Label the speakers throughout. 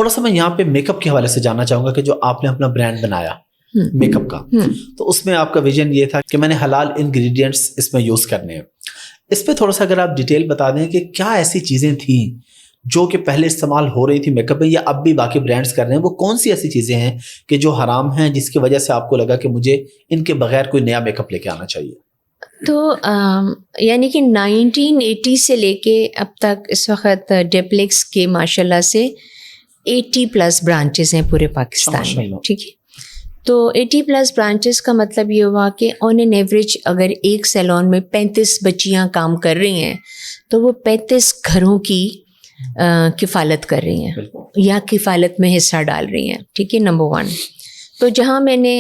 Speaker 1: تھوڑا سا میں یہاں پہ میک اپ کے حوالے سے جاننا چاہوں گا کہ جو آپ نے اپنا برانڈ بنایا میک اپ کا، تو اس میں آپ کا ویژن یہ تھا کہ میں نے حلال انگریڈینٹس اس میں یوز کرنے ہیں. اس پہ تھوڑا سا اگر آپ ڈیٹیل بتا دیں کہ کیا ایسی چیزیں تھیں جو کہ پہلے استعمال ہو رہی تھی میک اپ میں یا اب بھی باقی برانڈس کر رہے ہیں، وہ کون سی ایسی چیزیں ہیں کہ جو حرام ہیں جس کی وجہ سے آپ کو لگا کہ مجھے ان کے بغیر کوئی نیا میک اپ لے کے آنا چاہیے؟
Speaker 2: تو یعنی کہ 1980 سے لے کے اب تک اس وقت ڈیپلیکس کے ماشاء اللہ سے 80+ برانچز ہیں پورے پاکستان میں. ٹھیک ہے، تو 80+ برانچز کا مطلب یہ ہوا کہ آن این ایوریج اگر ایک سیلون میں 35 بچیاں کام کر رہی ہیں تو وہ 35 گھروں کی کفالت کر رہی ہیں یا کفالت میں حصہ ڈال رہی ہیں. ٹھیک ہے، نمبر 1. تو جہاں میں نے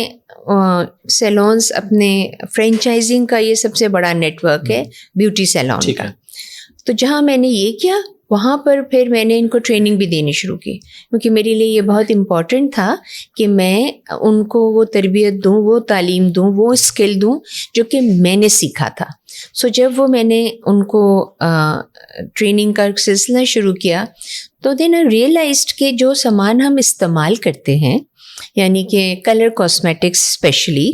Speaker 2: سیلونز اپنے فرینچائزنگ کا یہ سب سے بڑا نیٹ ورک ہے بیوٹی سیلون کا، تو جہاں میں نے یہ کیا وہاں پر پھر میں نے ان کو ٹریننگ بھی دینی شروع کی، کیونکہ میرے لیے یہ بہت امپورٹنٹ تھا کہ میں ان کو وہ تربیت دوں، وہ تعلیم دوں، وہ اسکل دوں جو کہ میں نے سیکھا تھا. سو جب وہ میں نے ان کو ٹریننگ کا سلسلہ شروع کیا تو دین آئی ریئلائزڈ کہ جو سامان ہم استعمال کرتے ہیں یعنی کہ کلر کاسمیٹکس اسپیشلی،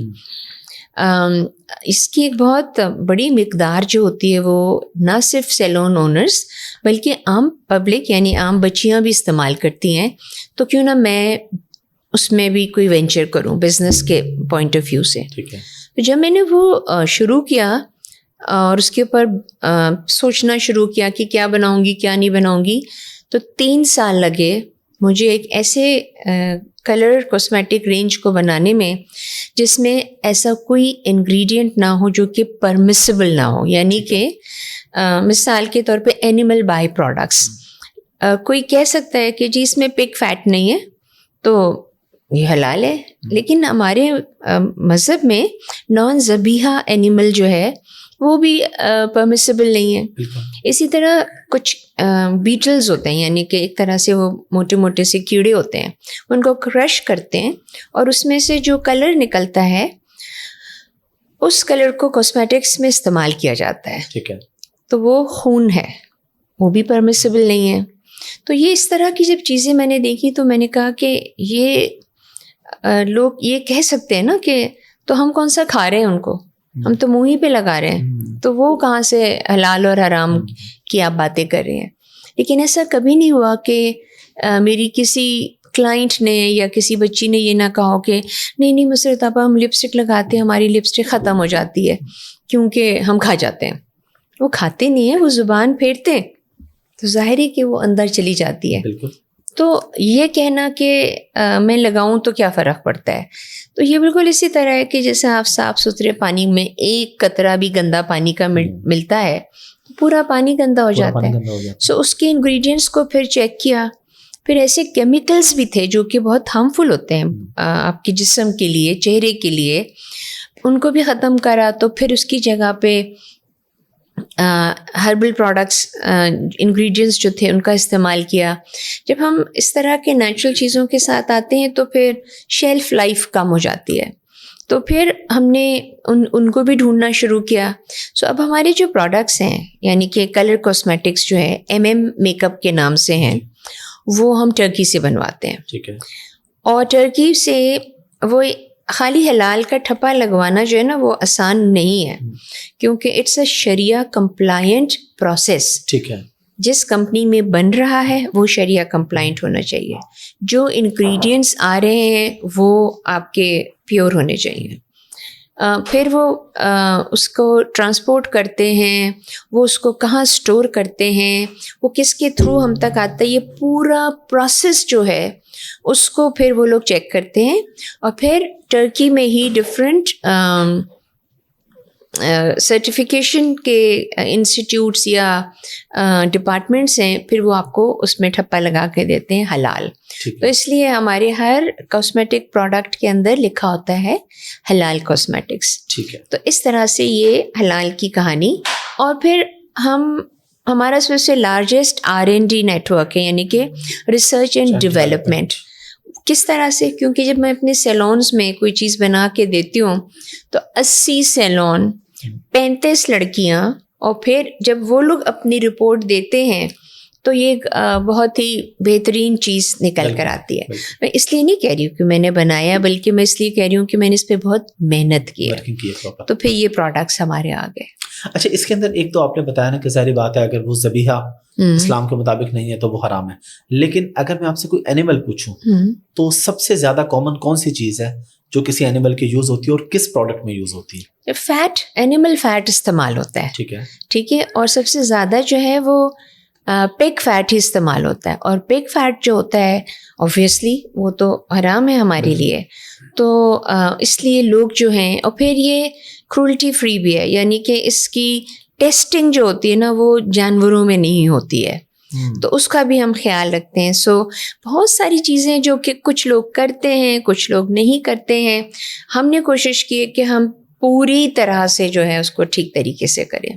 Speaker 2: اس کی ایک بہت بڑی مقدار جو ہوتی ہے وہ نہ صرف سیلون اونرز بلکہ عام پبلک یعنی عام بچیاں بھی استعمال کرتی ہیں. تو کیوں نہ میں اس میں بھی کوئی وینچر کروں بزنس کے پوائنٹ آف ویو سے. تو جب میں نے وہ شروع کیا اور اس کے اوپر سوچنا شروع کیا کہ کیا بناؤں گی کیا نہیں بناؤں گی، تو 3 سال لگے مجھے ایک ایسے کلر کاسمیٹک رینج کو بنانے میں جس میں ایسا کوئی انگریڈینٹ نہ ہو جو کہ پرمیسیبل نہ ہو. یعنی کہ مثال کے طور پہ اینیمل بائی پروڈکٹس. کوئی کہہ سکتا ہے کہ جی اس میں پگ فیٹ نہیں ہے تو یہ حلال ہے، لیکن ہمارے مذہب میں نان ذبیحہ اینیمل جو ہے وہ بھی پرمیسیبل نہیں ہے. اسی طرح کچھ بیٹلز ہوتے ہیں یعنی کہ ایک طرح سے وہ موٹے موٹے سے کیڑے ہوتے ہیں، ان کو کرش کرتے ہیں اور اس میں سے جو کلر نکلتا ہے اس کلر کو کاسمیٹکس میں استعمال کیا جاتا ہے.
Speaker 1: ٹھیک ہے،
Speaker 2: تو وہ خون ہے، وہ بھی پرمیسیبل نہیں ہے. تو یہ اس طرح کی جب چیزیں میں نے دیکھی تو میں نے کہا کہ یہ لوگ یہ کہہ سکتے ہیں نا کہ تو ہم کون سا کھا رہے ہیں، ان کو ہم تو منہ ہی پہ لگا رہے ہیں، تو وہ کہاں سے حلال اور حرام کی آپ باتیں کر رہے ہیں. لیکن ایسا کبھی نہیں ہوا کہ میری کسی کلائنٹ نے یا کسی بچی نے یہ نہ کہا کہ نہیں مسرت آپا ہم لپسٹک لگاتے ہیں ہماری لپسٹک ختم ہو جاتی ہے کیونکہ ہم کھا جاتے ہیں. وہ کھاتے نہیں ہیں، وہ زبان پھیرتے ہیں تو ظاہر ہے کہ وہ اندر چلی جاتی ہے.
Speaker 1: بالکل.
Speaker 2: تو یہ کہنا کہ میں لگاؤں تو کیا فرق پڑتا ہے، تو یہ بالکل اسی طرح ہے کہ جیسے آپ صاف ستھرے پانی میں ایک قطرہ بھی گندا پانی کا ملتا ہے تو پورا پانی گندا ہو جاتا ہے. سو اس کے انگریڈینٹس کو پھر چیک کیا، پھر ایسے کیمیکلز بھی تھے جو کہ بہت ہارمفل ہوتے ہیں آپ کے جسم کے لیے، چہرے کے لیے، ان کو بھی ختم کرا. تو پھر اس کی جگہ پہ ہربل پروڈکٹس انگریڈینٹس جو تھے ان کا استعمال کیا. جب ہم اس طرح کے نیچرل چیزوں کے ساتھ آتے ہیں تو پھر شیلف لائف کم ہو جاتی ہے. تو پھر ہم نے ان کو بھی ڈھونڈنا شروع کیا. سو اب ہمارے جو پروڈکٹس ہیں یعنی کہ کلر کاسمیٹکس جو ہے میک اپ کے نام سے ہیں، وہ ہم ٹرکی سے بنواتے ہیں.
Speaker 1: ٹھیک ہے.
Speaker 2: اور ٹرکی سے وہ خالی حلال کا ٹھپا لگوانا جو ہے نا وہ آسان نہیں ہے، کیونکہ it's a Shariah compliant process.
Speaker 1: ٹھیک ہے.
Speaker 2: جس کمپنی میں بن رہا ہے وہ شریعہ کمپلائنٹ ہونا چاہیے، جو انگریڈینٹس آ رہے ہیں وہ آپ کے پیور ہونے چاہیے. پھر وہ اس کو ٹرانسپورٹ کرتے ہیں، وہ اس کو کہاں اسٹور کرتے ہیں، وہ کس کے تھرو ہم تک آتا ہے، یہ پورا پروسیس جو ہے اس کو پھر وہ لوگ چیک کرتے ہیں. اور پھر ٹرکی میں ہی ڈفرینٹ سرٹیفیکیشن کے انسٹیٹیوٹس یا ڈپارٹمنٹس ہیں، پھر وہ آپ کو اس میں ٹھپا لگا کے دیتے ہیں حلال. تو اس لیے ہمارے ہر کاسمیٹک پروڈکٹ کے اندر لکھا ہوتا ہے حلال کاسمیٹکس.
Speaker 1: ٹھیک ہے.
Speaker 2: تو اس طرح سے یہ حلال کی کہانی. اور پھر ہمارا سب سے لارجسٹ R&D نیٹ ورک ہے، یعنی کہ ریسرچ اینڈ ڈیولپمنٹ. کس طرح سے؟ کیونکہ جب میں اپنے سیلونز میں کوئی چیز بنا کے دیتی ہوں تو 80 سیلون، 35 لڑکیاں، اور پھر جب وہ لوگ اپنی رپورٹ دیتے ہیں تو یہ بہت ہی بہترین چیز نکل کر آتی ہے. میں اس لیے نہیں کہہ رہی ہوں کہ میں نے بنایا، بلکہ میں اس لیے کہہ رہی ہوں کہ میں نے اس پہ بہت محنت کی ہے، تو پھر یہ پروڈکٹس ہمارے آ گئے.
Speaker 1: اچھا، اس کے اندر ایک تو آپ نے بتایا نا کہ ظاہری بات ہے اگر وہ ذبیحہ اسلام کے مطابق نہیں ہے تو وہ حرام ہے، لیکن اگر میں آپ سے کوئی اینیمل پوچھوں تو سب سے زیادہ کامن کون سی چیز ہے جو کسی اینیمل کی یوز ہوتی ہے اور کس پروڈکٹ میں یوز ہوتی ہے؟
Speaker 2: فیٹ، اینیمل فیٹ استعمال ہوتا ہے. ٹھیک ہے، اور سب سے زیادہ جو ہے وہ پگ فیٹ ہی استعمال ہوتا ہے. اور پگ فیٹ جو ہوتا ہے اوبویسلی وہ تو حرام ہے ہمارے لیے، تو اس لیے لوگ جو ہیں، اور پھر یہ کرولٹی فری بھی ہے، یعنی کہ اس کی ٹیسٹنگ جو ہوتی ہے نا وہ جانوروں میں نہیں ہوتی ہے، تو اس کا بھی ہم خیال رکھتے ہیں. سو بہت ساری چیزیں جو کہ کچھ لوگ کرتے ہیں، کچھ لوگ نہیں کرتے ہیں. ہم نے کوشش کی ہے کہ ہم پوری طرح سے جو ہے اس کو ٹھیک طریقے سے کریں.